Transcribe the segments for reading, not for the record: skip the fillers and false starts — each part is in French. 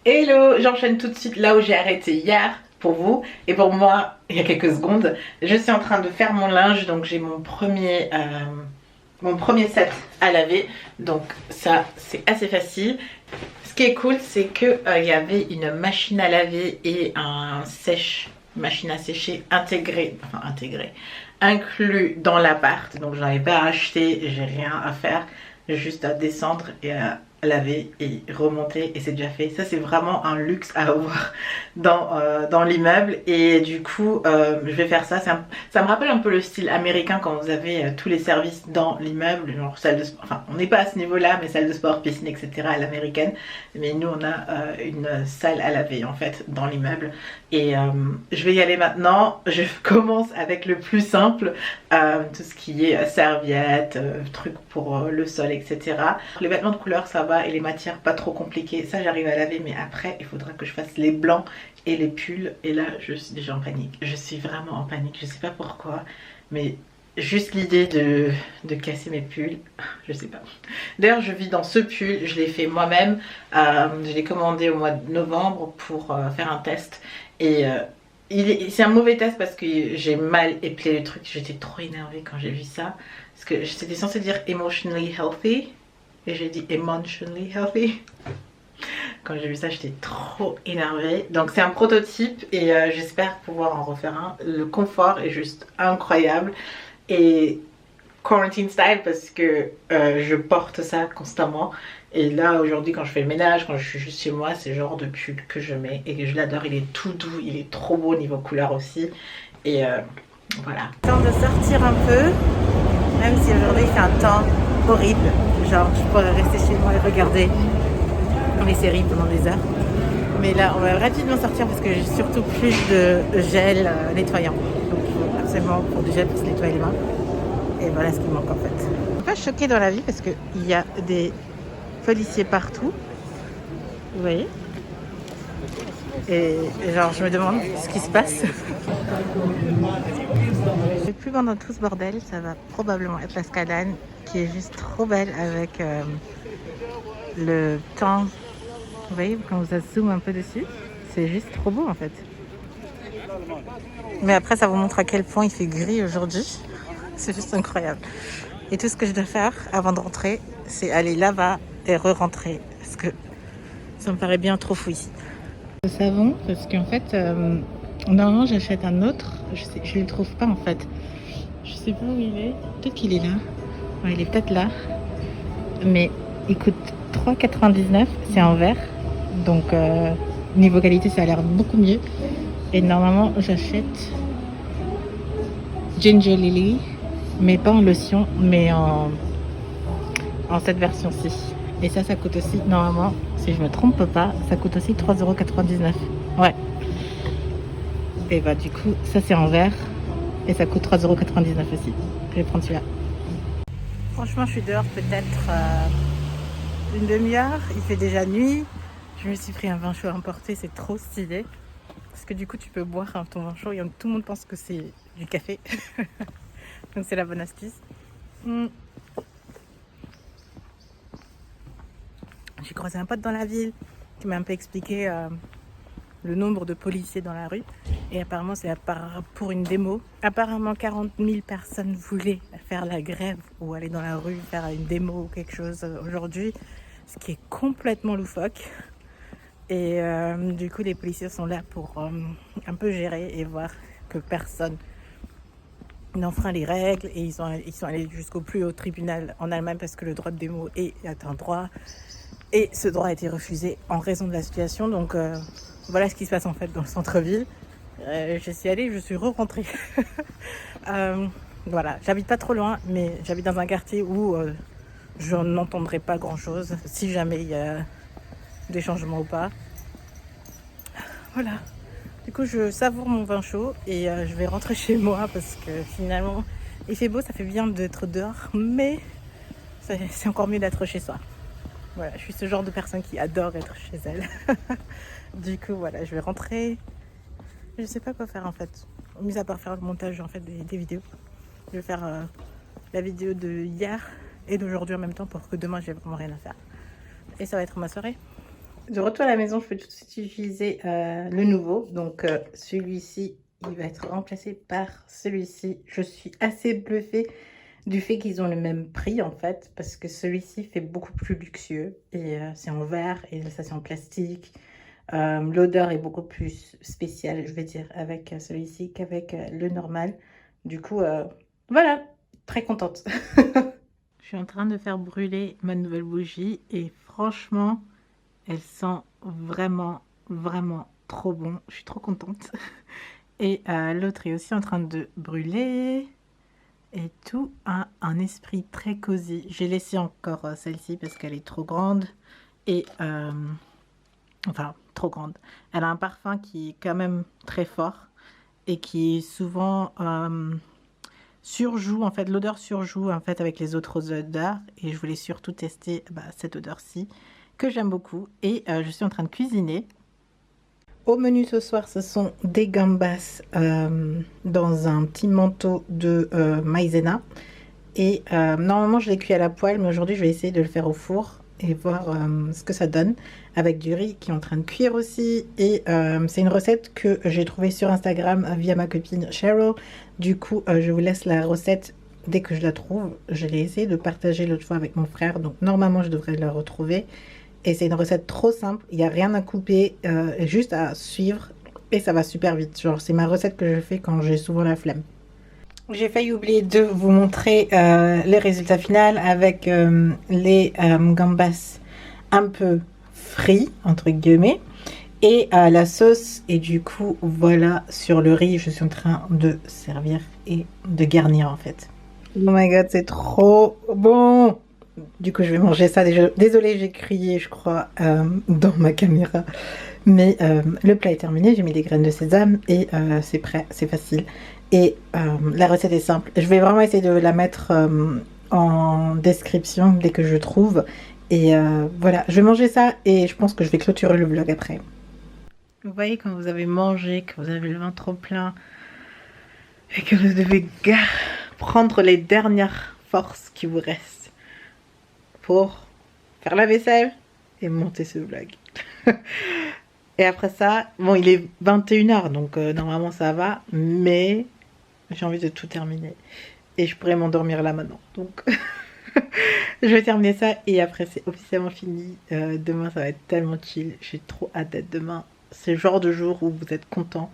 Hello, j'enchaîne tout de suite là où j'ai arrêté hier pour vous et pour moi il y a quelques secondes. Je suis en train de faire mon linge, donc j'ai mon premier set à laver, donc ça c'est assez facile. Ce qui est cool, c'est que il y avait une machine à laver et machine à sécher inclus dans l'appart, donc j'en ai pas acheté, j'ai rien à faire, j'ai juste à descendre et à laver et remonter et c'est déjà fait. Ça c'est vraiment un luxe à avoir dans l'immeuble et du coup je vais faire ça. Ça me rappelle un peu le style américain quand vous avez tous les services dans l'immeuble, genre salle de sport, enfin on n'est pas à ce niveau là mais salle de sport, piscine etc à l'américaine, mais nous on a une salle à laver en fait dans l'immeuble et je vais y aller maintenant. Je commence avec le plus simple, tout ce qui est serviettes, trucs pour le sol etc. Les vêtements de couleur ça va et les matières pas trop compliquées, ça j'arrive à laver, mais après il faudra que je fasse les blancs et les pulls et là je suis déjà en panique. Je suis vraiment en panique, je sais pas pourquoi, mais juste l'idée de casser mes pulls, je sais pas. D'ailleurs je vis dans ce pull, je l'ai fait moi-même, je l'ai commandé au mois de novembre pour faire un test et c'est un mauvais test parce que j'ai mal éplé le truc, j'étais trop énervée quand j'ai vu ça parce que c'était censé dire emotionally healthy et j'ai dit emotionally healthy. Quand j'ai vu ça, j'étais trop énervée. Donc c'est un prototype et j'espère pouvoir en refaire un. Le confort est juste incroyable et quarantine style parce que je porte ça constamment. Et là aujourd'hui quand je fais le ménage, quand je suis juste chez moi, c'est le genre de pull que je mets et que je l'adore. Il est tout doux, il est trop beau niveau couleur aussi. Et voilà. Temps de sortir un peu, même si aujourd'hui c'est un temps horrible. Genre je pourrais rester chez moi et regarder mes séries pendant des heures. Mais là, on va rapidement sortir parce que j'ai surtout plus de gel nettoyant. Donc il faut absolument pour du gel pour se nettoyer les mains. Et voilà ce qui manque en fait. Je suis pas choquée dans la vie parce qu'il y a des policiers partout. Vous voyez? Et genre je me demande ce qui se passe. Le plus grand dans tout ce bordel, ça va probablement être la Skyline qui est juste trop belle avec le temps. Vous voyez, quand ça zoome un peu dessus, c'est juste trop beau en fait. Mais après, ça vous montre à quel point il fait gris aujourd'hui. C'est juste incroyable. Et tout ce que je dois faire avant de rentrer, c'est aller là-bas et re-rentrer. Parce que ça me paraît bien trop fou ici. Le savon, parce qu'en fait, normalement j'achète un autre. Je le trouve pas en fait. Je sais pas où il est. Peut-être qu'il est là. Ouais, il est peut-être là. Mais il coûte 3,99. C'est en verre. Donc niveau qualité ça a l'air beaucoup mieux. Et normalement j'achète Ginger Lily, mais pas en lotion, mais en cette version-ci. Et ça coûte aussi, normalement, si je me trompe pas, ça coûte aussi 3,99 €. Ouais. Et bah du coup, ça c'est en verre. Et ça coûte 3,99 € aussi. Je vais prendre celui-là. Franchement, je suis dehors peut-être une demi-heure. Il fait déjà nuit. Je me suis pris un vin chaud à emporter, c'est trop stylé. Parce que du coup, tu peux boire ton vin chaud et tout le monde pense que c'est du café. Donc c'est la bonne astuce. J'ai croisé un pote dans la ville qui m'a un peu expliqué le nombre de policiers dans la rue. Et apparemment, c'est pour une démo. Apparemment, 40 000 personnes voulaient faire la grève ou aller dans la rue faire une démo ou quelque chose aujourd'hui. Ce qui est complètement loufoque. Et du coup, les policiers sont là pour un peu gérer et voir que personne n'enfreint les règles. Et ils sont allés jusqu'au plus haut tribunal en Allemagne parce que le droit de démo est un droit. Et ce droit a été refusé en raison de la situation. Donc voilà ce qui se passe en fait dans le centre-ville. Je suis allée, je suis re-rentrée. Voilà, j'habite pas trop loin, mais j'habite dans un quartier où je n'entendrai pas grand-chose si jamais il y a des changements ou pas. Voilà. Du coup, je savoure mon vin chaud et je vais rentrer chez moi parce que finalement, il fait beau, ça fait bien d'être dehors, mais c'est encore mieux d'être chez soi. Voilà, je suis ce genre de personne qui adore être chez elle. Du coup, voilà, je vais rentrer. Je sais pas quoi faire en fait, mis à part faire le montage en fait des vidéos. Je vais faire la vidéo de hier et d'aujourd'hui en même temps pour que demain j'ai vraiment rien à faire. Et ça va être ma soirée. De retour à la maison, je peux tout de suite utiliser le nouveau. Donc celui-ci, il va être remplacé par celui-ci. Je suis assez bluffée du fait qu'ils ont le même prix en fait, parce que celui-ci fait beaucoup plus luxueux et c'est en verre et ça c'est en plastique. L'odeur est beaucoup plus spéciale, je vais dire, avec celui-ci qu'avec le normal. Du coup, voilà, très contente. Je suis en train de faire brûler ma nouvelle bougie et franchement, elle sent vraiment, vraiment trop bon. Je suis trop contente. Et l'autre est aussi en train de brûler. Et tout a un esprit très cosy. J'ai laissé encore celle-ci parce qu'elle est trop grande. Et enfin, trop grande. Elle a un parfum qui est quand même très fort. Et qui souvent surjoue, en fait, l'odeur surjoue en fait avec les autres odeurs. Et je voulais surtout tester cette odeur-ci que j'aime beaucoup. Et je suis en train de cuisiner. Au menu ce soir, ce sont des gambas dans un petit manteau de maïzena. Et normalement, je les cuis à la poêle, mais aujourd'hui, je vais essayer de le faire au four et voir ce que ça donne avec du riz qui est en train de cuire aussi. Et c'est une recette que j'ai trouvée sur Instagram via ma copine Cheryl. Du coup, je vous laisse la recette dès que je la trouve. Je l'ai essayé de partager l'autre fois avec mon frère, donc normalement, je devrais la retrouver. Et c'est une recette trop simple, il n'y a rien à couper, juste à suivre et ça va super vite. Genre c'est ma recette que je fais quand j'ai souvent la flemme. J'ai failli oublier de vous montrer les résultats finaux avec les gambas un peu frits entre guillemets et la sauce. Et du coup voilà, sur le riz je suis en train de servir et de garnir en fait. Oh my god, c'est trop bon! Du coup, je vais manger ça. Désolée, j'ai crié, je crois, dans ma caméra. Mais le plat est terminé. J'ai mis des graines de sésame et c'est prêt, c'est facile. Et la recette est simple. Je vais vraiment essayer de la mettre en description dès que je trouve. Et voilà, je vais manger ça et je pense que je vais clôturer le vlog après. Vous voyez quand vous avez mangé, que vous avez le ventre plein et que vous devez prendre les dernières forces qui vous restent pour faire la vaisselle et monter ce vlog. Et après ça, bon, il est 21h, donc normalement ça va, mais j'ai envie de tout terminer. Et je pourrais m'endormir là maintenant. Donc, je vais terminer ça et après c'est officiellement fini. Demain, ça va être tellement chill. J'ai trop hâte d'être demain. C'est le genre de jour où vous êtes content.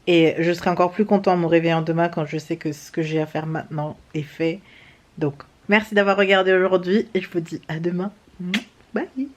Et je serai encore plus content en me réveillant demain quand je sais que ce que j'ai à faire maintenant est fait. Donc, merci d'avoir regardé aujourd'hui et je vous dis à demain. Bye!